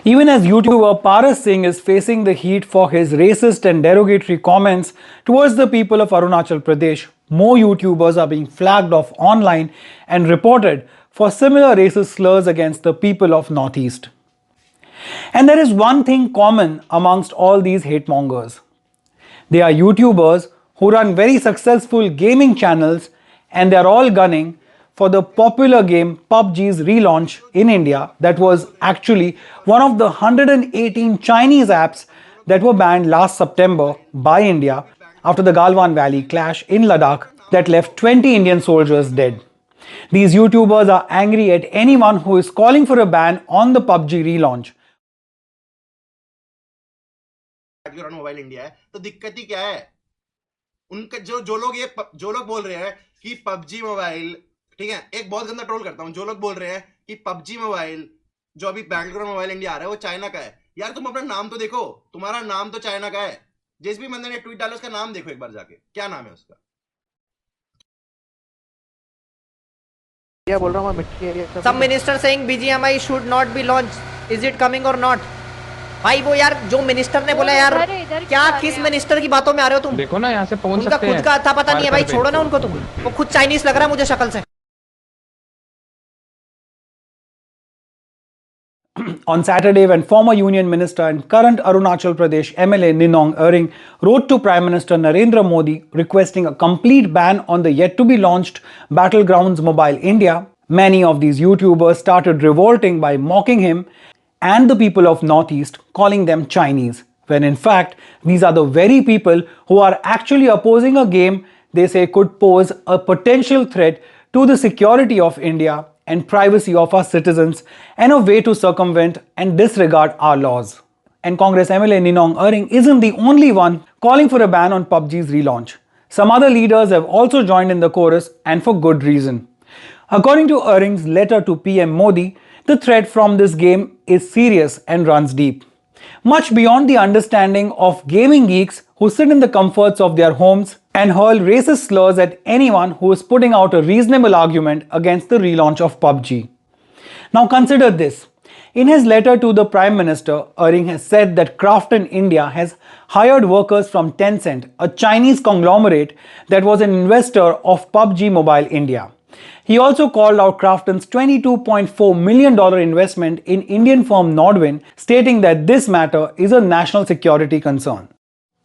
Even as YouTuber Paras Singh is facing the heat for his racist and derogatory comments towards the people of Arunachal Pradesh, more YouTubers are being flagged off online and reported for similar racist slurs against the people of Northeast. And there is one thing common amongst all these hate mongers. They are YouTubers who run very successful gaming channels, and they are all gunning for the popular game PUBG's relaunch in India that was actually one of the 118 Chinese apps that were banned last September by India after the Galwan Valley clash in Ladakh that left 20 Indian soldiers dead. These YouTubers are angry at anyone who is calling for a ban on the PUBG relaunch. Battleground mobile India है तो दिक्कत ही क्या है उनका जो लोग बोल रहे हैं कि पबजी मोबाइल ठीक है एक बहुत गंदा ट्रोल करता हूं जो लोग बोल रहे हैं कि पबजी मोबाइल जो अभी बैटलग्राउंड मोबाइल इंडिया आ रहा है वो चाइना का है यार तुम अपना नाम तो देखो तुम्हारा नाम तो चाइना का है जिस भी बंदे ने ट्वीट डाला उसका नाम देखो एक बार जाके क्या नाम है उसका क्या बोल रहा हूं मिट्टी एरिया सब minister saying BGMI should not be launch is it coming और नॉट भाई वो यार जो मिनिस्टर ने बोला यार क्या किस मिनिस्टर की बातों में आ रहे हो तुम देखो ना यहाँ से पहुंच सकते हैं उनका खुद का था पता नहीं है भाई छोड़ो ना उनको तुम वो खुद चाइनीज लग रहा है मुझे शक्ल से On Saturday, when former Union Minister and current Arunachal Pradesh MLA Ninong Ering wrote to Prime Minister Narendra Modi requesting a complete ban on the yet-to-be-launched Battlegrounds Mobile India, many of these YouTubers started revolting by mocking him and the people of Northeast, calling them Chinese, when in fact, these are the very people who are actually opposing a game they say could pose a potential threat to the security of India and privacy of our citizens and a way to circumvent and disregard our laws. And Congress MLA Ninong Ering isn't the only one calling for a ban on PUBG's relaunch. Some other leaders have also joined in the chorus, and for good reason. According to Ering's letter to PM Modi, the threat from this game is serious and runs deep, much beyond the understanding of gaming geeks who sit in the comforts of their homes and hurl racist slurs at anyone who is putting out a reasonable argument against the relaunch of PUBG. Now consider this. In his letter to the Prime Minister, Ering has said that Krafton India has hired workers from Tencent, a Chinese conglomerate that was an investor of PUBG Mobile India. He also called out Krafton's $22.4 million investment in Indian firm Nordwind, stating that this matter is a national security concern.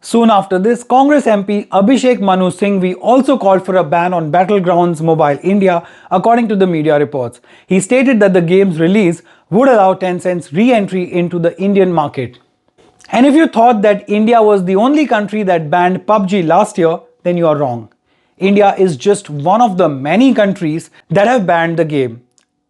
Soon after this, Congress MP Abhishek Manu Singhvi also called for a ban on Battlegrounds Mobile India, according to the media reports. He stated that the game's release would allow Tencent's re-entry into the Indian market. And if you thought that India was the only country that banned PUBG last year, then you are wrong. India is just one of the many countries that have banned the game.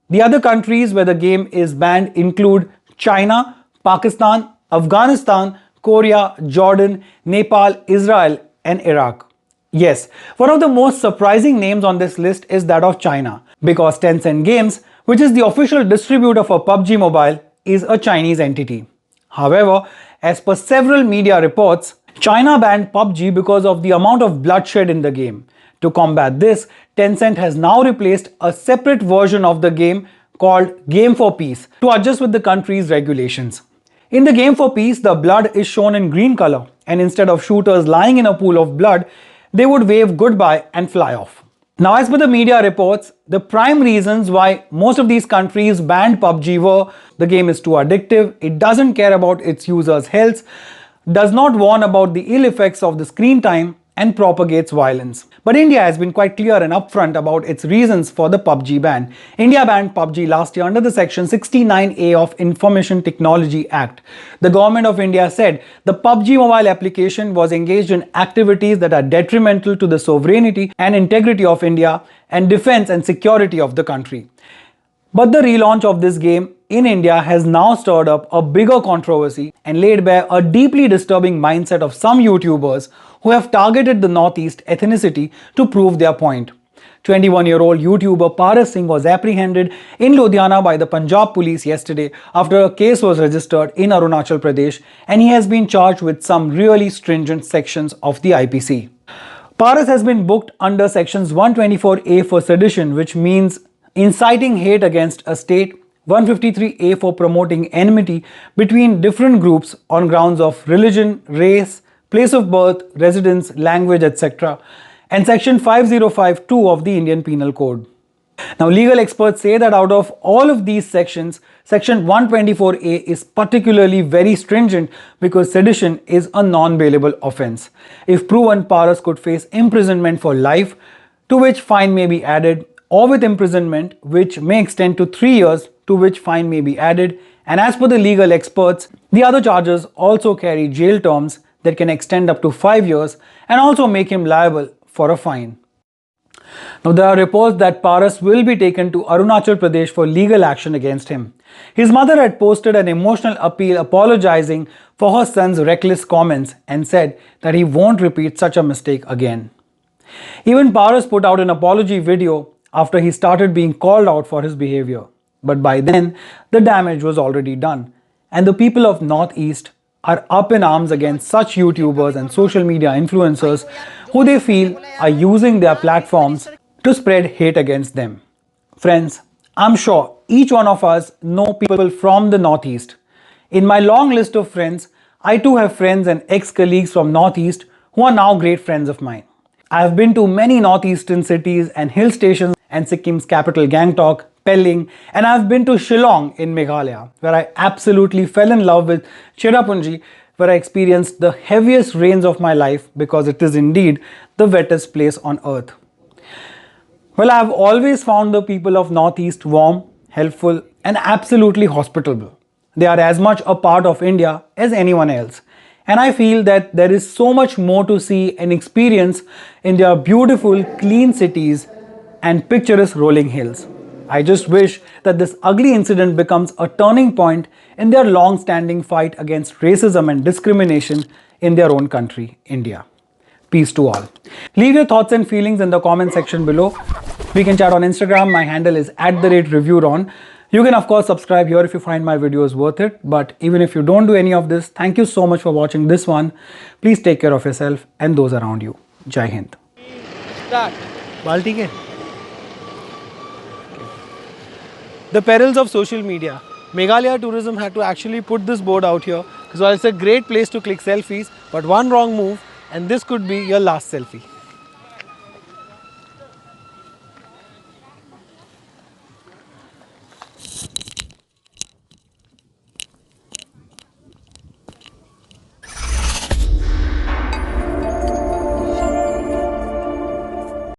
The other countries where the game is banned include China, Pakistan, Afghanistan, Korea, Jordan, Nepal, Israel, and Iraq. Yes, one of the most surprising names on this list is that of China, because Tencent Games, which is the official distributor for PUBG Mobile, is a Chinese entity. However, as per several media reports, China banned PUBG because of the amount of bloodshed in the game. To combat this, Tencent has now replaced a separate version of the game called Game for Peace to adjust with the country's regulations. In the Game for Peace, the blood is shown in green color, and instead of shooters lying in a pool of blood, they would wave goodbye and fly off. Now, as per the media reports, the prime reasons why most of these countries banned PUBG were the game is too addictive, it doesn't care about its users' health, does not warn about the ill effects of the screen time, and propagates violence. But India has been quite clear and upfront about its reasons for the PUBG ban. India banned PUBG last year under the Section 69A of Information Technology Act. The government of India said the PUBG mobile application was engaged in activities that are detrimental to the sovereignty and integrity of India and defense and security of the country. But the relaunch of this game in India has now stirred up a bigger controversy and laid bare a deeply disturbing mindset of some YouTubers who have targeted the Northeast ethnicity to prove their point. 21-year-old YouTuber Paras Singh was apprehended in Ludhiana by the Punjab police yesterday after a case was registered in Arunachal Pradesh, and he has been charged with some really stringent sections of the IPC. Paras has been booked under sections 124A for sedition, which means inciting hate against a state, 153A for promoting enmity between different groups on grounds of religion, race, place of birth, residence, language, etc., and Section 5052 of the Indian Penal Code. Now, legal experts say that out of all of these sections, Section 124A is particularly very stringent because sedition is a non-bailable offence. If proven, Paras could face imprisonment for life, to which fine may be added, or with imprisonment, which may extend to 3 years, to which fine may be added. And as per the legal experts, the other charges also carry jail terms that can extend up to 5 years and also make him liable for a fine. Now, there are reports that Paras will be taken to Arunachal Pradesh for legal action against him. His mother had posted an emotional appeal apologizing for her son's reckless comments and said that he won't repeat such a mistake again. Even Paras put out an apology video after he started being called out for his behavior. But by then, the damage was already done, and the people of Northeast are up in arms against such YouTubers and social media influencers who they feel are using their platforms to spread hate against them. Friends, I'm sure each one of us know people from the Northeast. In my long list of friends, I too have friends and ex-colleagues from Northeast who are now great friends of mine. I have been to many northeastern cities and hill stations and Sikkim's capital Gangtok, Pelling, and I've been to Shillong in Meghalaya, where I absolutely fell in love with Cherrapunji, where I experienced the heaviest rains of my life because it is indeed the wettest place on earth. Well, I have always found the people of Northeast warm, helpful, and absolutely hospitable. They are as much a part of India as anyone else. And I feel that there is so much more to see and experience in their beautiful, clean cities and picturesque rolling hills. I just wish that this ugly incident becomes a turning point in their long-standing fight against racism and discrimination in their own country, India. Peace to all. Leave your thoughts and feelings in the comment section below. We can chat on Instagram. My handle is @reviewron. You can of course subscribe here if you find my videos worth it. But even if you don't do any of this, thank you so much for watching this one. Please take care of yourself and those around you. Jai Hind. Start. Balti ke? The perils of social media. Meghalaya Tourism had to actually put this board out here because it's a great place to click selfies, but one wrong move and this could be your last selfie.